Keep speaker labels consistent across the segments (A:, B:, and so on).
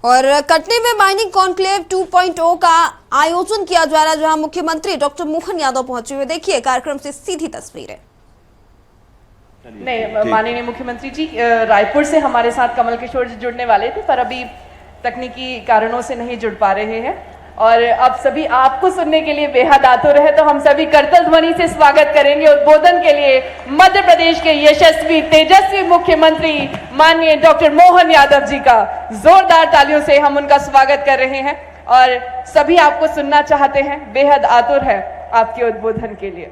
A: और कटनी में mining conclave 2.0 का आयोजन किया जा रहा है, जहां मुख्यमंत्री डॉक्टर मोहन यादव पहुंचे हुए। देखिए कार्यक्रम से सीधी तस्वीरें।
B: नहीं, माननीय मुख्यमंत्री जी रायपुर से हमारे साथ कमल किशोर जी जुड़ने वाले थे, पर अभी तकनीकी कारणों से नहीं जुड़ पा रहे हैं। और अब सभी आपको सुनने के लिए बेहद आतुर है, तो हम सभी करतल ध्वनि से स्वागत करेंगे उद्बोधन के लिए मध्य प्रदेश के यशस्वी तेजस्वी मुख्यमंत्री माननीय डॉक्टर मोहन यादव जी का। जोरदार तालियों से हम उनका स्वागत कर रहे हैं और सभी आपको सुनना चाहते हैं, बेहद आतुर है आपके उद्बोधन के लिए।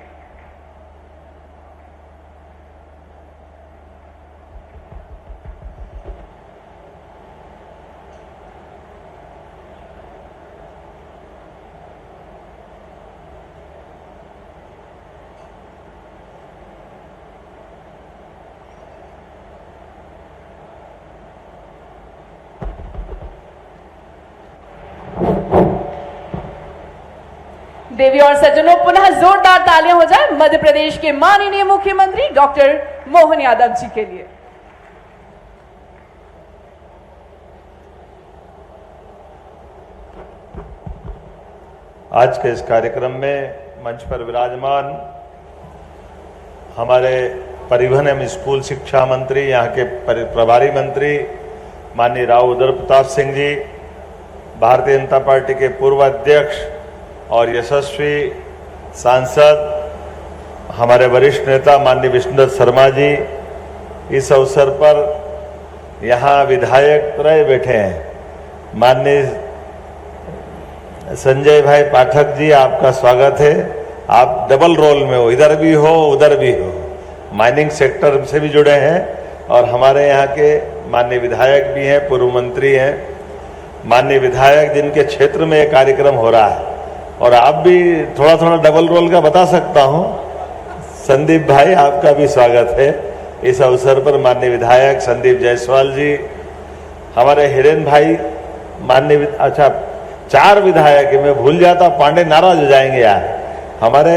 B: देवी और सज्जनों, पुनः जोरदार तालियां हो जाए मध्य प्रदेश के माननीय मुख्यमंत्री डॉक्टर मोहन यादव जी के लिए।
C: आज के इस कार्यक्रम में मंच पर विराजमान हमारे परिवहन एवं स्कूल शिक्षा मंत्री, यहाँ के प्रभारी मंत्री माननीय राव उदय प्रताप सिंह जी, भारतीय जनता पार्टी के पूर्व अध्यक्ष और यशस्वी सांसद हमारे वरिष्ठ नेता माननीय विष्णुदत्त शर्मा जी, इस अवसर पर यहाँ विधायक त्रय बैठे हैं। माननीय संजय भाई पाठक जी, आपका स्वागत है। आप डबल रोल में हो, इधर भी हो उधर भी हो, माइनिंग सेक्टर से भी जुड़े हैं और हमारे यहाँ के माननीय विधायक भी हैं, पूर्व मंत्री हैं। माननीय विधायक जिनके क्षेत्र में ये कार्यक्रम हो रहा है, और आप भी थोड़ा थोड़ा डबल रोल का बता सकता हूं। संदीप भाई, आपका भी स्वागत है इस अवसर पर। माननीय विधायक संदीप जायसवाल जी, हमारे हिरेन भाई, माननीय, अच्छा 4 विधायक, मैं भूल जाता, पांडे नाराज हो जाएंगे यार हमारे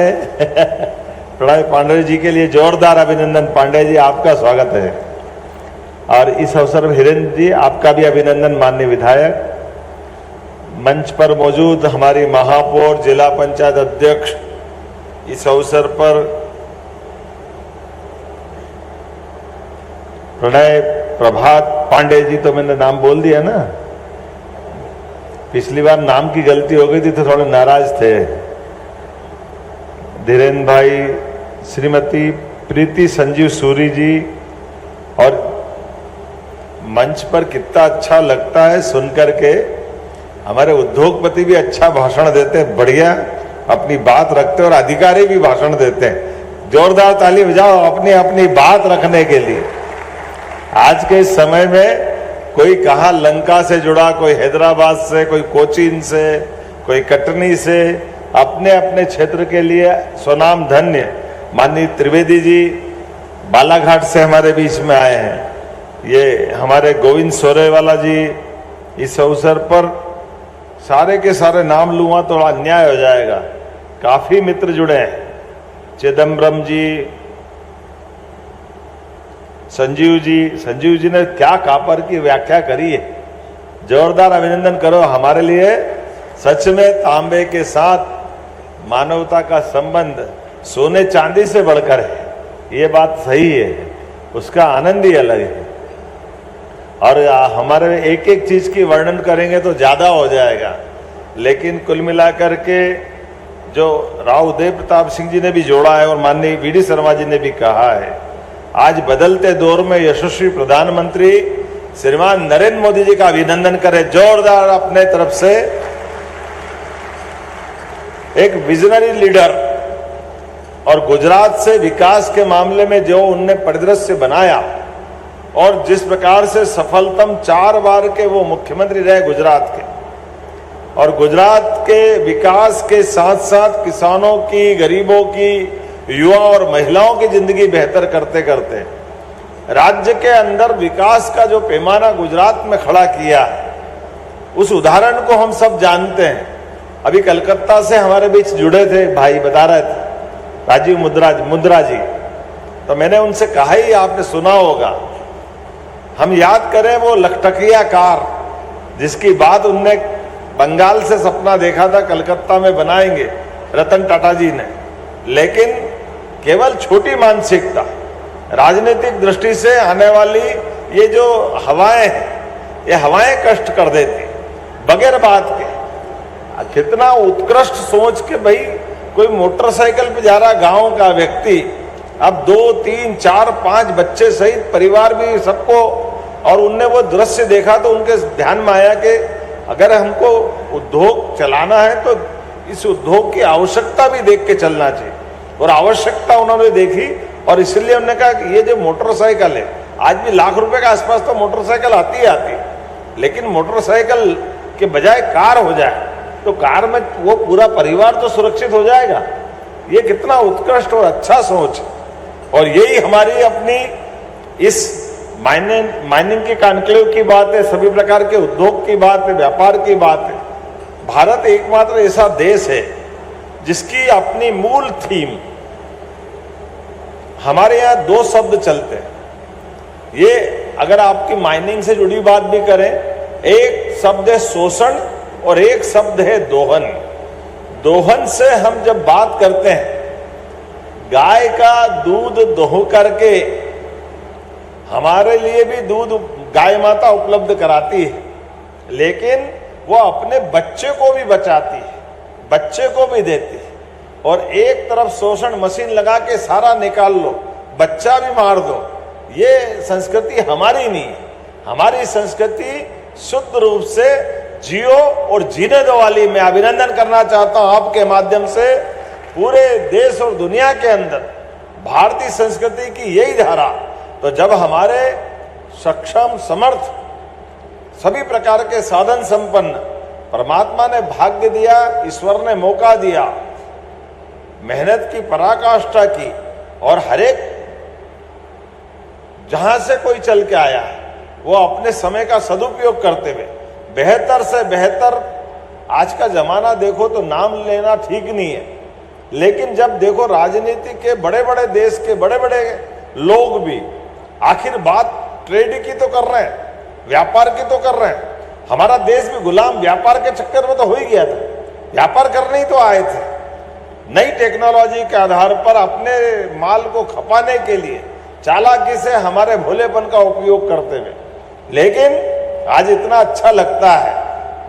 C: प्रणय पांडे जी के लिए जोरदार अभिनंदन। पांडे जी, आपका स्वागत है। और इस अवसर पर हिरेन जी, आपका भी अभिनंदन। माननीय विधायक, मंच पर मौजूद हमारी महापौर, जिला पंचायत अध्यक्ष, इस अवसर पर प्रणय प्रभात पांडे जी, तो मैंने नाम बोल दिया ना, पिछली बार नाम की गलती हो गई थी तो थोड़े नाराज थे। धीरेन्द्र भाई, श्रीमती प्रीति संजीव सूरी जी, और मंच पर कितना अच्छा लगता है सुनकर के। हमारे उद्योगपति भी अच्छा भाषण देते हैं, बढ़िया अपनी बात रखते हैं, और अधिकारी भी भाषण देते हैं। जोरदार ताली बजाओ अपनी अपनी बात रखने के लिए। आज के इस समय में कोई कहाँ लंका से जुड़ा, कोई हैदराबाद से, कोई कोचीन से, कोई कटनी से, अपने अपने क्षेत्र के लिए स्वनाम धन्य। माननीय त्रिवेदी जी बालाघाट से हमारे बीच में आए हैं। ये हमारे गोविंद सोरेवाला जी, इस अवसर पर सारे के सारे नाम लूंगा तो अन्याय हो जाएगा, काफी मित्र जुड़े हैं। चिदम्बरम जी, संजीव जी ने क्या कापर की व्याख्या करी है, जोरदार अभिनंदन करो। हमारे लिए सच में तांबे के साथ मानवता का संबंध सोने चांदी से बढ़कर है, ये बात सही है, उसका आनंद ही अलग है। और हमारे एक एक चीज की वर्णन करेंगे तो ज्यादा हो जाएगा, लेकिन कुल मिलाकर के जो राव उदय प्रताप सिंह जी ने भी जोड़ा है और माननीय वीडी शर्मा जी ने भी कहा है, आज बदलते दौर में यशस्वी प्रधानमंत्री श्रीमान नरेंद्र मोदी जी का अभिनंदन करें जोरदार अपने तरफ से। एक विजनरी लीडर, और गुजरात से विकास के मामले में जो उनने परिदृश्य बनाया, और जिस प्रकार से सफलतम 4 बार के वो मुख्यमंत्री रहे गुजरात के, और गुजरात के विकास के साथ साथ किसानों की, गरीबों की, युवा और महिलाओं की जिंदगी बेहतर करते करते राज्य के अंदर विकास का जो पैमाना गुजरात में खड़ा किया, उस उदाहरण को हम सब जानते हैं। अभी कलकत्ता से हमारे बीच जुड़े थे भाई, बता रहे थे राजीव मुद्रा जी, तो मैंने उनसे कहा ही, आपने सुना होगा, हम याद करें वो लखटकिया कार जिसकी बात उनने बंगाल से सपना देखा था कलकत्ता में बनाएंगे रतन टाटा जी ने, लेकिन केवल छोटी मानसिकता, राजनीतिक दृष्टि से आने वाली ये जो हवाएं हैं, ये हवाएं कष्ट कर देती बगैर बात के। कितना उत्कृष्ट सोच के भाई कोई मोटरसाइकिल पे जा रहा गांव का व्यक्ति, अब 2, 3, 4, 5 बच्चे सहित परिवार भी सबको, और उनने वो दृश्य देखा तो उनके ध्यान में आया कि अगर हमको उद्योग चलाना है तो इस उद्योग की आवश्यकता भी देख के चलना चाहिए, और आवश्यकता उन्होंने देखी और इसलिए उन्होंने कहा कि ये जो मोटरसाइकिल है, आज भी लाख रुपए के आसपास तो मोटरसाइकिल आती ही आती, लेकिन मोटरसाइकिल के बजाय कार हो जाए तो कार में वो पूरा परिवार तो सुरक्षित हो जाएगा। ये कितना उत्कृष्ट और अच्छा सोच है, और यही हमारी अपनी इस माइनिंग के कॉन्क्लेव की बात है, सभी प्रकार के उद्योग की बात है, व्यापार की बात है। भारत एकमात्र ऐसा देश है जिसकी अपनी मूल थीम, हमारे यहाँ 2 शब्द चलते हैं। ये अगर आपकी माइनिंग से जुड़ी बात भी करें, एक शब्द है शोषण और एक शब्द है दोहन। दोहन से हम जब बात करते हैं, गाय का दूध दोह करके हमारे लिए भी दूध गाय माता उपलब्ध कराती है, लेकिन वो अपने बच्चे को भी बचाती है, बच्चे को भी देती है। और एक तरफ शोषण मशीन लगा के सारा निकाल लो, बच्चा भी मार दो, ये संस्कृति हमारी नहीं है। हमारी संस्कृति शुद्ध रूप से जियो और जीने दो वाली। मैं अभिनंदन करना चाहता हूं आपके माध्यम से पूरे देश और दुनिया के अंदर भारतीय संस्कृति की यही धारा। तो जब हमारे सक्षम, समर्थ, सभी प्रकार के साधन संपन्न परमात्मा ने भाग्य दिया, ईश्वर ने मौका दिया, मेहनत की पराकाष्ठा की, और हर एक जहां से कोई चल के आया है वो अपने समय का सदुपयोग करते हुए बेहतर से बेहतर, आज का जमाना देखो तो नाम लेना ठीक नहीं है, लेकिन जब देखो राजनीति के बड़े बड़े देश के बड़े बड़े लोग भी आखिर बात ट्रेड की तो कर रहे हैं, व्यापार की तो कर रहे हैं। हमारा देश भी गुलाम व्यापार के चक्कर में तो हो ही गया था, व्यापार करने ही तो आए थे। नई टेक्नोलॉजी के आधार पर अपने माल को खपाने के लिए चालाकी से हमारे भोलेपन का उपयोग करते हुए, लेकिन आज इतना अच्छा लगता है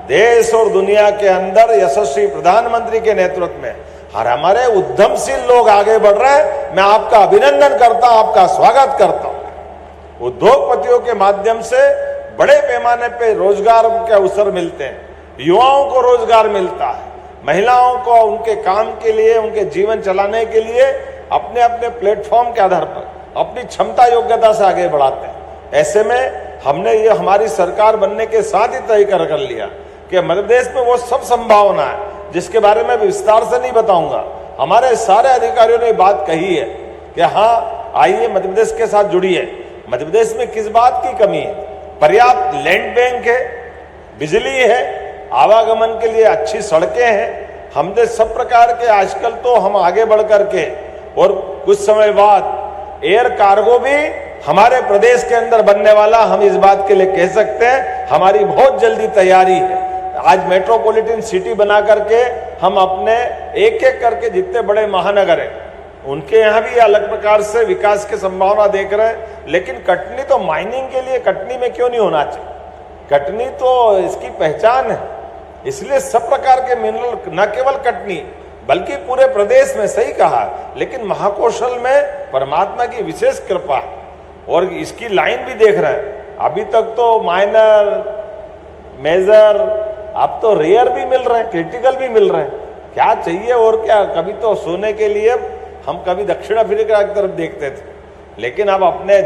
C: देश और दुनिया के अंदर यशस्वी प्रधानमंत्री के नेतृत्व में और हमारे उद्यमशील लोग आगे बढ़ रहे हैं। मैं आपका अभिनंदन करता हूं, आपका स्वागत करता हूं। उद्योगपतियों के माध्यम से बड़े पैमाने पे रोजगार के अवसर मिलते हैं, युवाओं को रोजगार मिलता है, महिलाओं को उनके काम के लिए, उनके जीवन चलाने के लिए अपने अपने प्लेटफॉर्म के आधार पर अपनी क्षमता योग्यता से आगे बढ़ाते हैं। ऐसे में हमने ये हमारी सरकार बनने के साथ ही तय कर लिया कि मध्य प्रदेश में वो सब संभावना है जिसके बारे में विस्तार से नहीं बताऊंगा। हमारे सारे अधिकारियों ने बात कही है कि हाँ आइए मध्य प्रदेश के साथ जुड़िए। मध्य प्रदेश में किस बात की कमी है? पर्याप्त लैंड बैंक है, बिजली है, आवागमन के लिए अच्छी सड़कें हैं। हमने सब प्रकार के, आजकल तो हम आगे बढ़ करके और कुछ समय बाद एयर कार्गो भी हमारे प्रदेश के अंदर बनने वाला, हम इस बात के लिए कह सकते हैं हमारी बहुत जल्दी तैयारी है। आज मेट्रोपॉलिटन सिटी बना करके हम अपने एक एक करके जितने बड़े महानगर हैं उनके यहाँ भी अलग प्रकार से विकास की संभावना देख रहे हैं। लेकिन कटनी तो माइनिंग के लिए, कटनी में क्यों नहीं होना चाहिए? कटनी तो इसकी पहचान है, इसलिए सब प्रकार के मिनरल न केवल कटनी बल्कि पूरे प्रदेश में, सही कहा, लेकिन महाकौशल में परमात्मा की विशेष कृपा और इसकी लाइन भी देख रहे हैं। अभी तक तो माइनर, मेजर, अब तो रेयर भी मिल रहे हैं, क्रिटिकल भी मिल रहे हैं। क्या चाहिए और क्या? कभी तो सोने के लिए हम कभी दक्षिण अफ्रीका की तरफ देखते थे, लेकिन अब अपने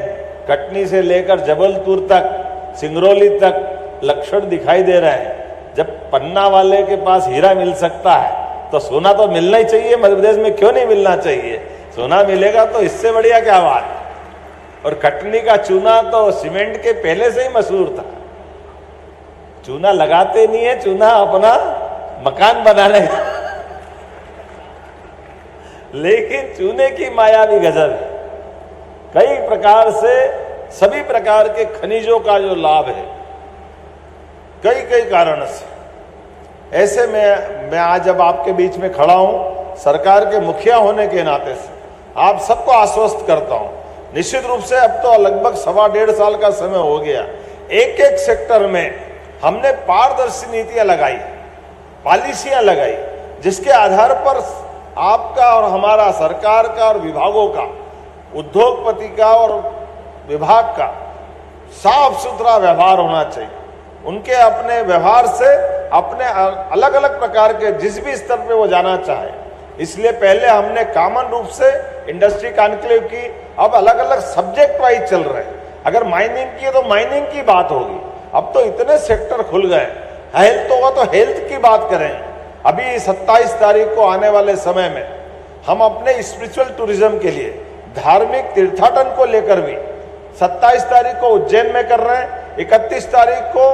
C: कटनी से लेकर जबलपुर तक, सिंगरौली तक लक्षण दिखाई दे रहे हैं। जब पन्ना वाले के पास हीरा मिल सकता है तो सोना तो मिलना ही चाहिए। मध्य प्रदेश में क्यों नहीं मिलना चाहिए? सोना मिलेगा तो इससे बढ़िया क्या बात। और कटनी का चूना तो सीमेंट के पहले से ही मशहूर था। चूना लगाते नहीं है, चूना अपना मकान बनाने का लेकिन चूने की माया भी गजब है। कई प्रकार से सभी प्रकार के खनिजों का जो लाभ है कई कई कारणों से। ऐसे में मैं आज जब आपके बीच में खड़ा हूं, सरकार के मुखिया होने के नाते से आप सबको आश्वस्त करता हूं, निश्चित रूप से अब तो लगभग 1.25 साल का समय हो गया, एक एक सेक्टर में हमने पारदर्शी नीतियां लगाई, पॉलिसियां लगाई, जिसके आधार पर आपका और हमारा, सरकार का और विभागों का, उद्योगपति का और विभाग का साफ सुथरा व्यवहार होना चाहिए। उनके अपने व्यवहार से अपने अलग अलग प्रकार के जिस भी स्तर पे वो जाना चाहे, इसलिए पहले हमने कॉमन रूप से इंडस्ट्री कॉन्क्लेव की, अब अलग अलग सब्जेक्ट वाइज चल रहे हैं। अगर माइनिंग की है तो माइनिंग की बात होगी, अब तो इतने सेक्टर खुल गए। हेल्थ होगा तो हेल्थ की बात करेंगे। अभी 27 तारीख को आने वाले समय में हम अपने स्पिरिचुअल टूरिज्म के लिए, धार्मिक तीर्थाटन को लेकर भी 27 तारीख को उज्जैन में कर रहे हैं, 31 तारीख को,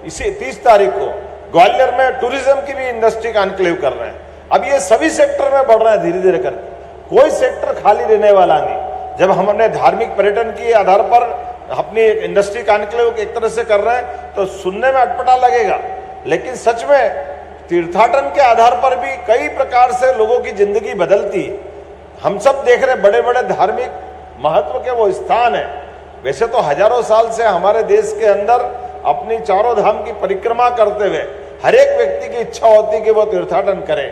C: इसी 30 तारीख को ग्वालियर में टूरिज्म की भी इंडस्ट्री कॉन्क्लेव कर रहे हैं। अब ये सभी सेक्टर में बढ़ रहे हैं धीरे धीरे करके, कोई सेक्टर खाली रहने वाला नहीं। जब हमने धार्मिक पर्यटन के आधार पर अपनी इंडस्ट्री कॉन्क्लेव एक तरह से कर रहे हैं तो सुनने में अटपटा लगेगा, लेकिन सच में तीर्थाटन के आधार पर भी कई प्रकार से लोगों की जिंदगी बदलती है। हम सब देख रहे बड़े बड़े धार्मिक महत्व के वो स्थान है। वैसे तो हजारों साल से हमारे देश के अंदर अपनी चारों धाम की परिक्रमा करते हुए हर एक व्यक्ति की इच्छा होती कि वो तीर्थाटन करे,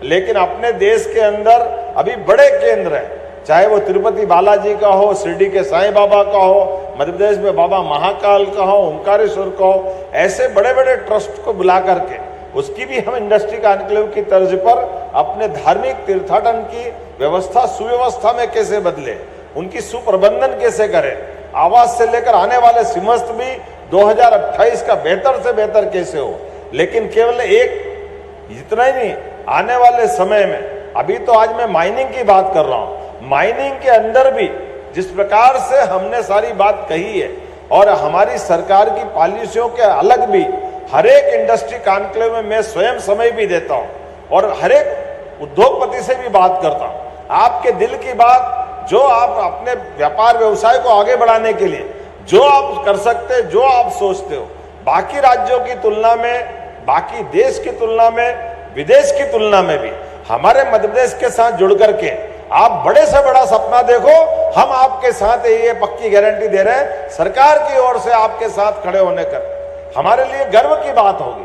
C: लेकिन अपने देश के अंदर अभी बड़े केंद्र हैं, चाहे वो तिरुपति बालाजी का हो, शिरडी के साईं बाबा का हो, मध्य प्रदेश में बाबा महाकाल का हो, ओंकारेश्वर का हो, ऐसे बड़े बड़े ट्रस्ट को बुला करके उसकी भी हम इंडस्ट्री कॉन्क्लेव की तर्ज पर अपने धार्मिक तीर्थाटन की व्यवस्था सुव्यवस्था में कैसे बदले, उनकी सुप्रबंधन कैसे करें, आवास से लेकर आने वाले सिमस्त भी 2028 का बेहतर से बेहतर कैसे हो। लेकिन केवल एक इतना ही नहीं, आने वाले समय में, अभी तो आज मैं माइनिंग की बात कर रहा हूं, माइनिंग के अंदर भी जिस प्रकार से हमने सारी बात कही है और हमारी सरकार की पॉलिसियों के अलग भी हर एक इंडस्ट्री कॉन्क्लेव में मैं स्वयं समय भी देता हूं और हर एक उद्योगपति से भी बात करता हूं। आपके दिल की बात, जो आप अपने व्यापार व्यवसाय को आगे बढ़ाने के लिए जो आप कर सकते, जो आप सोचते हो, बाकी राज्यों की तुलना में, बाकी देश की तुलना में, विदेश की तुलना में भी हमारे मध्य प्रदेश के साथ जुड़ करके आप बड़े से बड़ा सपना देखो, हम आपके साथ ये पक्की गारंटी दे रहे हैं, सरकार की ओर से आपके साथ खड़े होने कर हमारे लिए गर्व की बात होगी।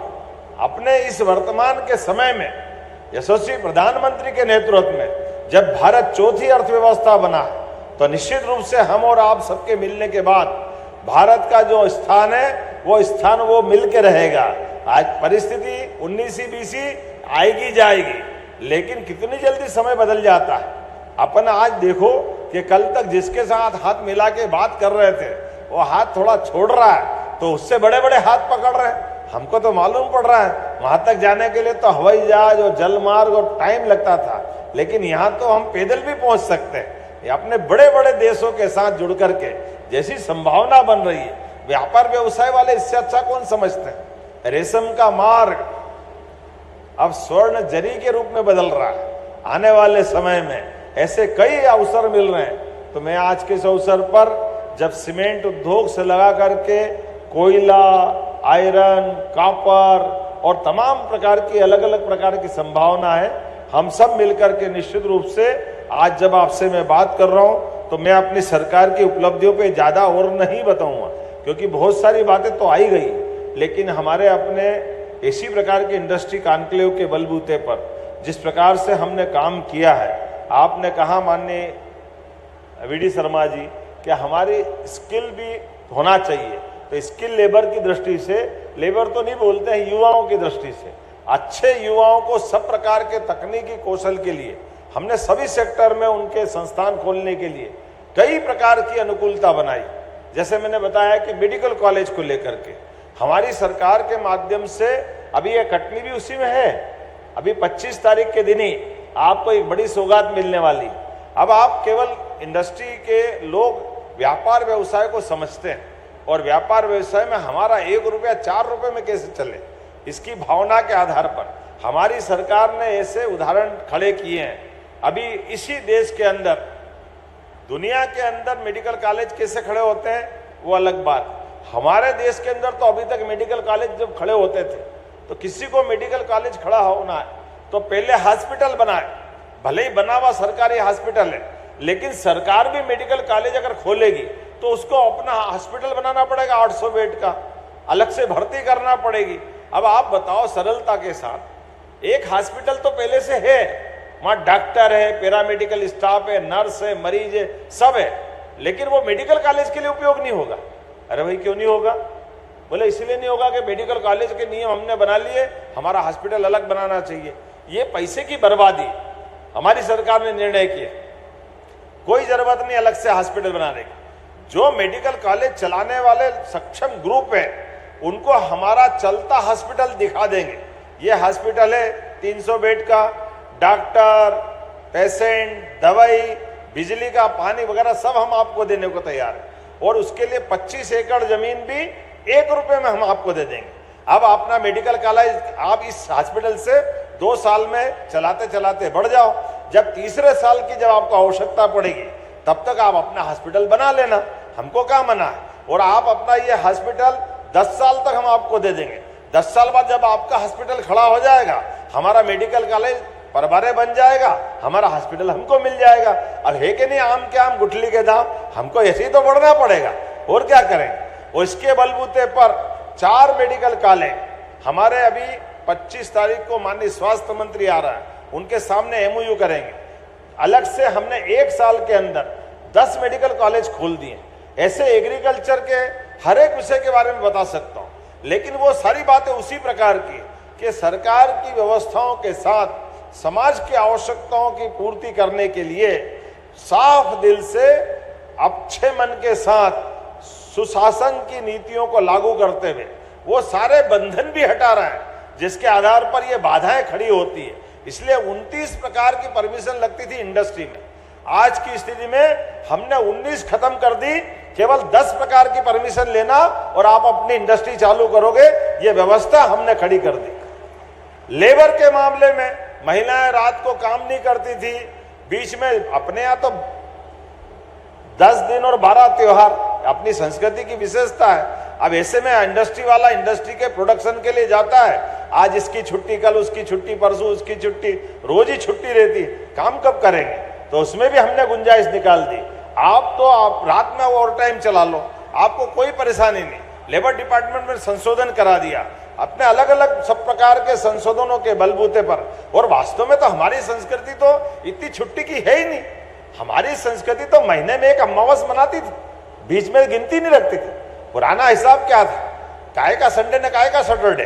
C: अपने इस वर्तमान के समय में यशस्वी प्रधानमंत्री के नेतृत्व में जब भारत चौथी अर्थव्यवस्था बना है, तो निश्चित रूप से हम और आप सबके मिलने के बाद भारत का जो स्थान है वो स्थान वो मिल के रहेगा। आज परिस्थिति 19-20 आएगी जाएगी, लेकिन कितनी जल्दी समय बदल जाता है। अपन आज देखो कि कल तक जिसके साथ हाथ मिला के बात कर रहे थे वो हाथ थोड़ा छोड़ रहा है तो उससे बड़े बड़े हाथ पकड़ रहे हैं। हमको तो मालूम पड़ रहा है वहां तक जाने के लिए तो हवाई जहाज और जल मार्ग और टाइम लगता था, लेकिन यहाँ तो हम पैदल भी पहुंच सकते हैं। अपने बड़े बड़े देशों के साथ जुड़ करके जैसी संभावना बन रही है, व्यापार व्यवसाय वाले इससे अच्छा कौन समझते हैं। रेशम का मार्ग अब स्वर्ण जरी के रूप में बदल रहा है। आने वाले समय में ऐसे कई अवसर मिल रहे हैं। तो मैं आज के इस अवसर पर जब सीमेंट उद्योग से लगा करके कोयला, आयरन, कॉपर और तमाम प्रकार की अलग अलग प्रकार की संभावना है, हम सब मिलकर के निश्चित रूप से आज जब आपसे मैं बात कर रहा हूं तो मैं अपनी सरकार की उपलब्धियों पे ज्यादा और नहीं बताऊंगा, क्योंकि बहुत सारी बातें तो आई गई, लेकिन हमारे अपने इसी प्रकार के इंडस्ट्री कॉन्क्लेव के बलबूते पर जिस प्रकार से हमने काम किया है, आपने कहा माननीय वीडी शर्मा जी कि हमारी स्किल भी होना चाहिए, तो स्किल लेबर की दृष्टि से, लेबर तो नहीं बोलते हैं, युवाओं की दृष्टि से अच्छे युवाओं को सब प्रकार के तकनीकी कौशल के लिए हमने सभी सेक्टर में उनके संस्थान खोलने के लिए कई प्रकार की अनुकूलता बनाई। जैसे मैंने बताया कि मेडिकल कॉलेज को लेकर के हमारी सरकार के माध्यम से अभी यह कटनी भी उसी में है। अभी 25 तारीख के दिन ही आपको एक बड़ी सौगात मिलने वाली। अब आप केवल इंडस्ट्री के लोग व्यापार व्यवसाय को समझते हैं और व्यापार व्यवसाय में हमारा 1 रुपया 4 रुपए में कैसे चले, इसकी भावना के आधार पर हमारी सरकार ने ऐसे उदाहरण खड़े किए हैं। अभी इसी देश के अंदर, दुनिया के अंदर मेडिकल कॉलेज कैसे खड़े होते हैं वो अलग बात, हमारे देश के अंदर तो अभी तक मेडिकल कॉलेज जब खड़े होते थे तो किसी को मेडिकल कॉलेज खड़ा होना है तो पहले हॉस्पिटल बनाए, भले ही बना हुआ सरकारी हॉस्पिटल है, लेकिन सरकार भी मेडिकल कॉलेज अगर खोलेगी तो उसको अपना हॉस्पिटल बनाना पड़ेगा, 800 बेड का अलग से भर्ती करना पड़ेगी। अब आप बताओ सरलता के साथ, एक हॉस्पिटल तो पहले से है, वहां डॉक्टर है, पैरामेडिकल स्टाफ है, नर्स है, मरीज है, सब है, लेकिन वो मेडिकल कॉलेज के लिए उपयोग नहीं होगा। अरे भाई क्यों नहीं होगा? बोले इसलिए नहीं होगा कि मेडिकल कॉलेज के नियम हमने बना लिए, हमारा हॉस्पिटल अलग बनाना चाहिए। ये पैसे की बर्बादी हमारी सरकार ने निर्णय किया, कोई जरूरत नहीं अलग से हॉस्पिटल बनाने की। जो मेडिकल कॉलेज चलाने वाले सक्षम ग्रुप है उनको हमारा चलता हॉस्पिटल दिखा देंगे। ये हॉस्पिटल है 300 बेड का, डॉक्टर, पेशेंट, दवाई, बिजली का, पानी वगैरह सब हम आपको देने को तैयार है, और उसके लिए 25 एकड़ जमीन भी 1 रुपए में हम आपको दे देंगे। अब अपना मेडिकल कॉलेज आप इस हॉस्पिटल से 2 साल में चलाते चलाते बढ़ जाओ, जब तीसरे साल की जब आपको आवश्यकता पड़ेगी तब तक आप अपना हॉस्पिटल बना लेना, हमको क्या मना है। और आप अपना ये हॉस्पिटल 10 साल तक हम आपको दे देंगे। 10 साल बाद जब आपका हॉस्पिटल खड़ा हो जाएगा, हमारा मेडिकल कॉलेज परबारे बन जाएगा, हमारा हॉस्पिटल हमको मिल जाएगा। और है कि नहीं, आम के आम गुठली के दाम, हमको ऐसे ही तो बढ़ना पड़ेगा, और क्या करेंगे। और इसके बलबूते पर 4 मेडिकल कॉलेज हमारे अभी 25 तारीख को माननीय स्वास्थ्य मंत्री आ रहा है, उनके सामने MOU करेंगे। अलग से हमने 1 साल के अंदर 10 मेडिकल कॉलेज खोल दिए। ऐसे एग्रीकल्चर के हर एक विषय के बारे में बता सकता हूं, लेकिन वो सारी बातें उसी प्रकार की कि सरकार की व्यवस्थाओं के साथ समाज की आवश्यकताओं की पूर्ति करने के लिए साफ दिल से, अच्छे मन के साथ सुशासन की नीतियों को लागू करते हुए वो सारे बंधन भी हटा रहे हैं जिसके आधार पर ये बाधाएं खड़ी होती है। इसलिए 29 प्रकार की परमिशन लगती थी इंडस्ट्री में, आज की स्थिति में हमने 19 खत्म कर दी। केवल 10 प्रकार की परमिशन लेना और आप अपनी इंडस्ट्री चालू करोगे, ये व्यवस्था हमने खड़ी कर दी। लेबर के मामले में महिलाएं रात को काम नहीं करती थी, बीच में अपने यहाँ तो 10 दिन और 12 त्योहार अपनी संस्कृति की विशेषता है। अब ऐसे में इंडस्ट्री वाला इंडस्ट्री के प्रोडक्शन के लिए जाता है, आज इसकी छुट्टी, कल उसकी छुट्टी, परसों उसकी छुट्टी, रोज ही छुट्टी रहती, काम कब करेंगे। तो उसमें भी हमने गुंजाइश निकाल दी। आप रात में ओवर टाइम चला लो, आपको कोई परेशानी नहीं। लेबर डिपार्टमेंट में संशोधन करा दिया, अपने अलग अलग सब प्रकार के संशोधनों के बलबूते पर। और वास्तव में तो हमारी संस्कृति तो इतनी छुट्टी की है ही नहीं। हमारी संस्कृति तो महीने में एक अमावस मनाती थी, बीच में गिनती नहीं रखती थी। पुराना हिसाब क्या था, काय का संडे न काय का सैटरडे,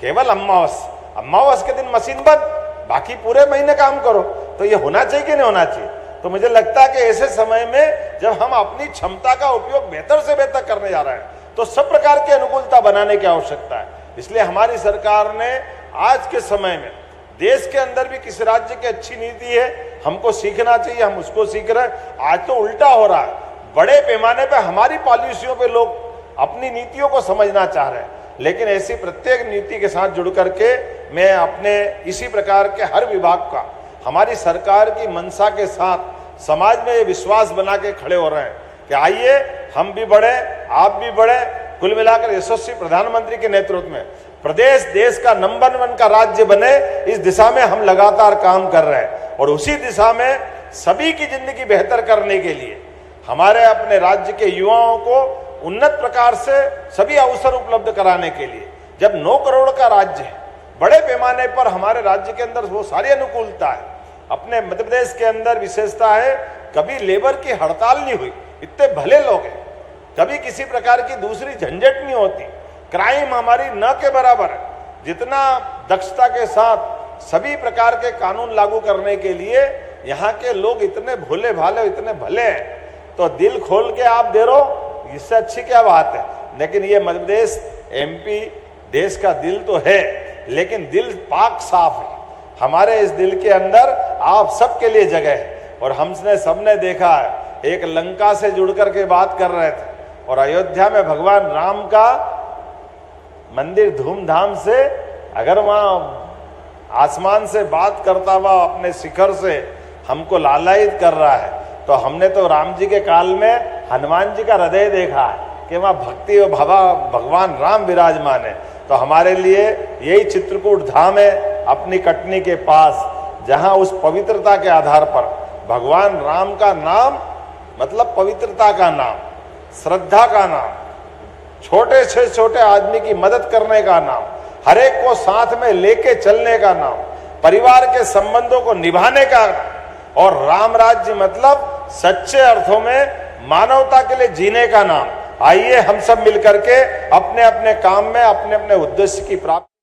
C: केवल अमावस के दिन मशीन बंद, बाकी पूरे महीने काम करो। तो ये होना चाहिए कि नहीं होना चाहिए। तो मुझे लगता है कि ऐसे समय में जब हम अपनी क्षमता का उपयोग बेहतर से बेहतर करने जा रहे हैं तो सब प्रकार की अनुकूलता बनाने की आवश्यकता है। इसलिए हमारी सरकार ने आज के समय में देश के अंदर भी किसी राज्य की अच्छी नीति है, हमको सीखना चाहिए, हम उसको सीख रहे हैं। आज तो उल्टा हो रहा है, बड़े पैमाने पर हमारी पॉलिसियों पे लोग अपनी नीतियों को समझना चाह रहे हैं, लेकिन ऐसी प्रत्येक नीति के साथ जुड़ करके मैं अपने इसी प्रकार के हर विभाग का हमारी सरकार की मंशा के साथ समाज में ये विश्वास बना के खड़े हो रहे हैं कि आइए हम भी बढ़े, आप भी बढ़े। कुल मिलाकर यशस्वी प्रधानमंत्री के नेतृत्व में प्रदेश देश का नंबर 1 का राज्य बने, इस दिशा में हम लगातार काम कर रहे हैं। और उसी दिशा में सभी की जिंदगी बेहतर करने के लिए हमारे अपने राज्य के युवाओं को उन्नत प्रकार से सभी अवसर उपलब्ध कराने के लिए, जब 9 करोड़ का राज्य है, बड़े पैमाने पर हमारे राज्य के अंदर वो सारी अनुकूलता है। अपने मध्य प्रदेश के अंदर विशेषता है, कभी लेबर की हड़ताल नहीं हुई, इतने भले लोग हैं, कभी किसी प्रकार की दूसरी झंझट नहीं होती, क्राइम हमारी न के बराबर है। जितना दक्षता के साथ सभी प्रकार के कानून लागू करने के लिए यहाँ के लोग इतने भोले भाले, इतने भले हैं, तो दिल खोल के आप दे रहो, इससे अच्छी क्या बात है। लेकिन ये मध्य प्रदेश MP देश का दिल तो है, लेकिन दिल पाक साफ है। हमारे इस दिल के अंदर आप सबके लिए जगह है। और हमने सबने देखा है, एक लंका से जुड़ करके बात कर रहे थे और अयोध्या में भगवान राम का मंदिर धूमधाम से, अगर वहां आसमान से बात करता हुआ अपने शिखर से हमको लालायित कर रहा है, तो हमने तो राम जी के काल में हनुमान जी का हृदय देखा है, कि वहाँ भक्ति और भगवान राम विराजमान है। तो हमारे लिए यही चित्रकूट धाम है, अपनी कटनी के पास, जहाँ उस पवित्रता के आधार पर भगवान राम का नाम मतलब पवित्रता का नाम, श्रद्धा का नाम, छोटे से छोटे आदमी की मदद करने का नाम, हर एक को साथ में लेके चलने का नाम, परिवार के संबंधों को निभाने का नाम, और राम राज्य मतलब सच्चे अर्थों में मानवता के लिए जीने का नाम। आइए हम सब मिलकर के अपने अपने काम में अपने अपने उद्देश्य की प्राप्ति